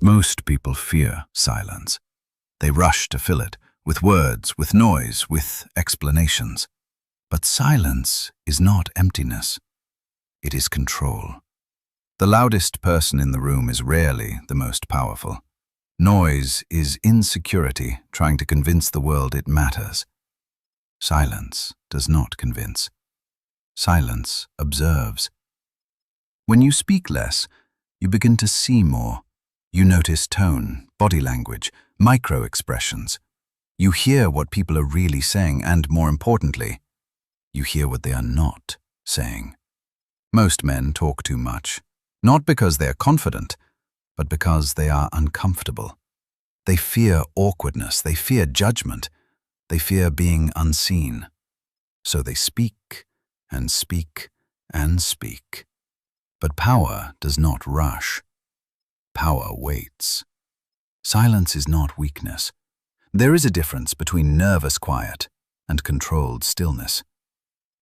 Most people fear silence. They rush to fill it with words, with noise, with explanations. But silence is not emptiness. It is control. The loudest person in the room is rarely the most powerful. Noise is insecurity trying to convince the world it matters. Silence does not convince. Silence observes. When you speak less, you begin to see more. You notice tone, body language, micro-expressions. You hear what people are really saying, and more importantly, you hear what they are not saying. Most men talk too much, not because they are confident, but because they are uncomfortable. They fear awkwardness, they fear judgment, they fear being unseen. So they speak and speak and speak. But power does not rush. Power waits. Silence is not weakness. There is a difference between nervous quiet and controlled stillness.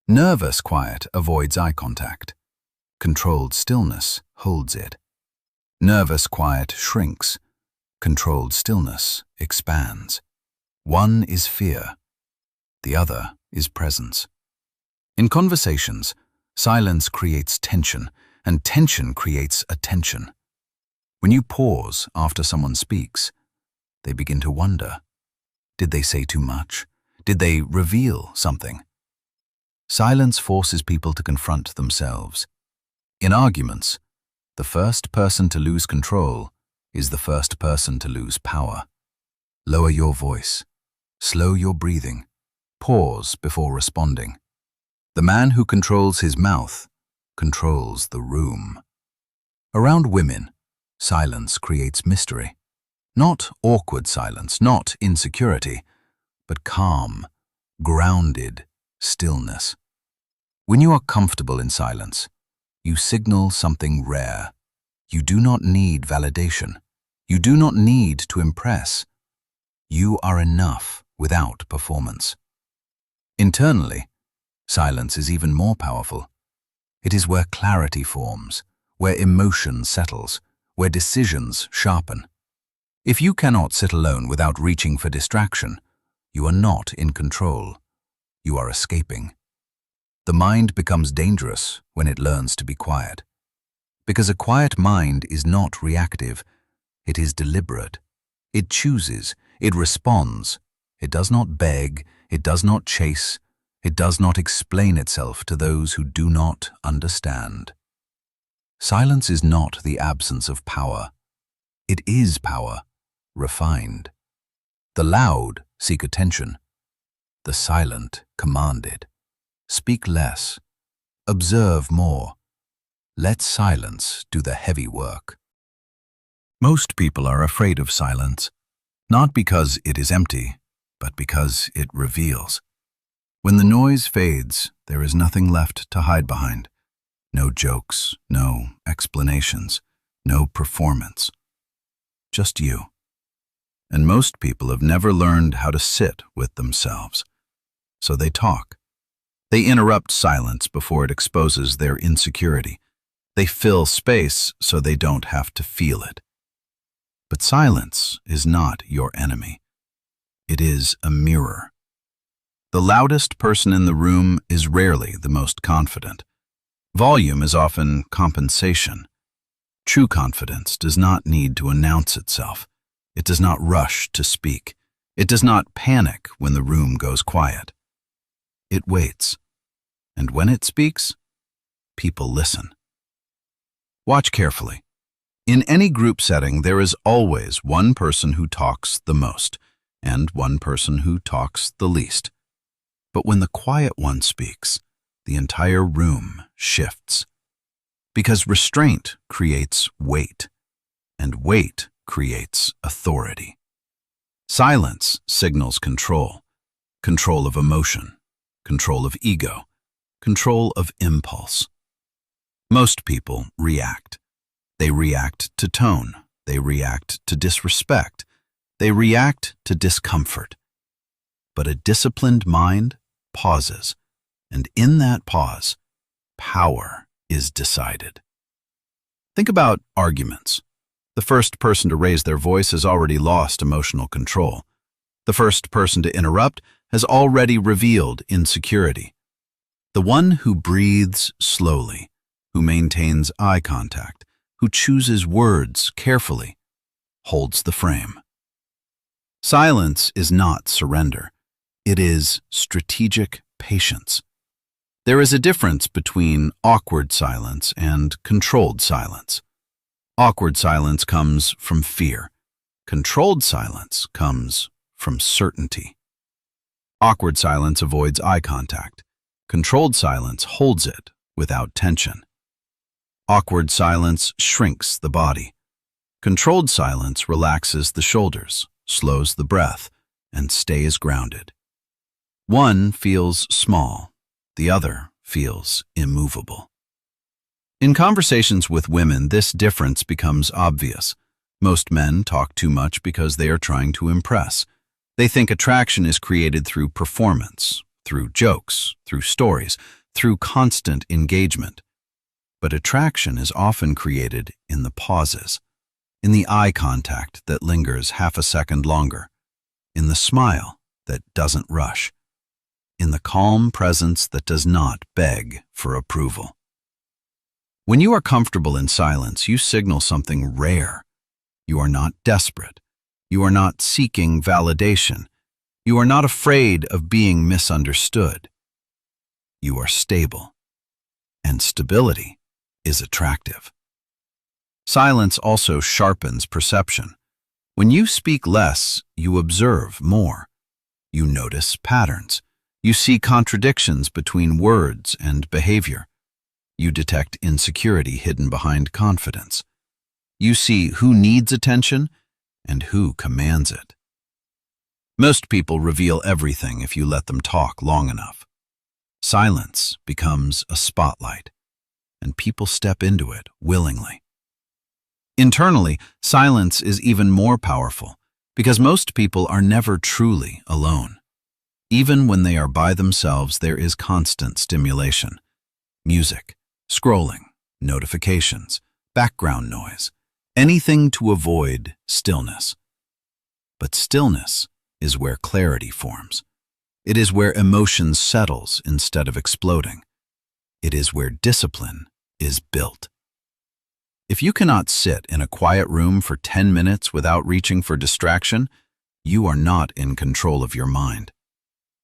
Nervous quiet avoids eye contact. Controlled stillness holds it. Nervous quiet shrinks. Controlled stillness expands. One is fear. The other is presence. In conversations, silence creates tension, and tension creates attention. When you pause after someone speaks, they begin to wonder. Did they say too much? Did they reveal something? Silence forces people to confront themselves. In arguments, the first person to lose control is the first person to lose power. Lower your voice. Slow your breathing. Pause before responding. The man who controls his mouth controls the room. Around women, silence creates mystery. Not awkward silence, not insecurity, but calm, grounded stillness. When you are comfortable in silence, you signal something rare. You do not need validation. You do not need to impress. You are enough without performance. Internally, silence is even more powerful. It is where clarity forms, where emotion settles, where decisions sharpen. If you cannot sit alone without reaching for distraction, you are not in control. You are escaping. The mind becomes dangerous when it learns to be quiet. Because a quiet mind is not reactive, it is deliberate. It chooses, it responds. It does not beg, it does not chase, it does not explain itself to those who do not understand. Silence is not the absence of power. It is power, refined. The loud seek attention. The silent command it. Speak less. Observe more. Let silence do the heavy work. Most people are afraid of silence, not because it is empty, but because it reveals. When the noise fades, there is nothing left to hide behind. No jokes, no explanations, no performance. Just you. And most people have never learned how to sit with themselves. So they talk. They interrupt silence before it exposes their insecurity. They fill space so they don't have to feel it. But silence is not your enemy. It is a mirror. The loudest person in the room is rarely the most confident. Volume is often compensation. True confidence does not need to announce itself. It does not rush to speak. It does not panic when the room goes quiet. It waits. And when it speaks, people listen. Watch carefully. In any group setting, there is always one person who talks the most and one person who talks the least. But when the quiet one speaks, the entire room shifts. Because restraint creates weight, and weight creates authority. Silence signals control, control of emotion, control of ego, control of impulse. Most people react. They react to tone. They react to disrespect. They react to discomfort. But a disciplined mind pauses, and in that pause, power is decided. Think about arguments. The first person to raise their voice has already lost emotional control. The first person to interrupt has already revealed insecurity. The one who breathes slowly, who maintains eye contact, who chooses words carefully, holds the frame. Silence is not surrender. It is strategic patience. There is a difference between awkward silence and controlled silence. Awkward silence comes from fear. Controlled silence comes from certainty. Awkward silence avoids eye contact. Controlled silence holds it without tension. Awkward silence shrinks the body. Controlled silence relaxes the shoulders, slows the breath, and stays grounded. One feels small, the other feels immovable. In conversations with women, this difference becomes obvious. Most men talk too much because they are trying to impress. They think attraction is created through performance, through jokes, through stories, through constant engagement. But attraction is often created in the pauses, in the eye contact that lingers half a second longer, in the smile that doesn't rush, in the calm presence that does not beg for approval. When you are comfortable in silence, you signal something rare. You are not desperate. You are not seeking validation. You are not afraid of being misunderstood. You are stable, and stability is attractive. Silence also sharpens perception. When you speak less, you observe more. You notice patterns. You see contradictions between words and behavior. You detect insecurity hidden behind confidence. You see who needs attention and who commands it. Most people reveal everything if you let them talk long enough. Silence becomes a spotlight, and people step into it willingly. Internally, silence is even more powerful because most people are never truly alone. Even when they are by themselves, there is constant stimulation. Music, scrolling, notifications, background noise, anything to avoid stillness. But stillness is where clarity forms. It is where emotion settles instead of exploding. It is where discipline is built. If you cannot sit in a quiet room for 10 minutes without reaching for distraction, you are not in control of your mind.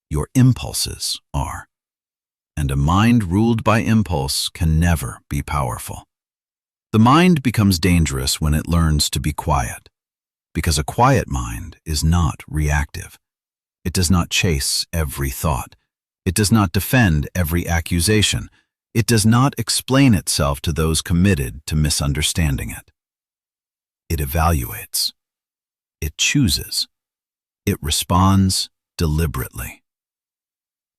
Your impulses are. And a mind ruled by impulse can never be powerful. The mind becomes dangerous when it learns to be quiet, because a quiet mind is not reactive. It does not chase every thought. It does not defend every accusation. It does not explain itself to those committed to misunderstanding it. It evaluates. It chooses. It responds deliberately.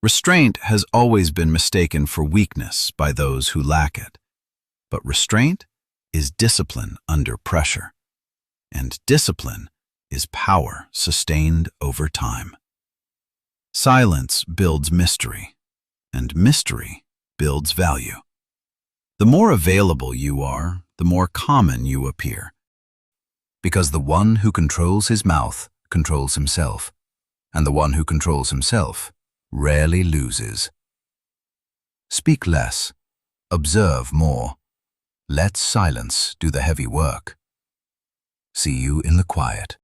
Restraint has always been mistaken for weakness by those who lack it. But restraint is discipline under pressure. And discipline is power sustained over time. Silence builds mystery, and mystery builds value. The more available you are, the more common you appear. Because the one who controls his mouth controls himself, and the one who controls himself rarely loses. Speak less, observe more. Let silence do the heavy work. See you in the quiet.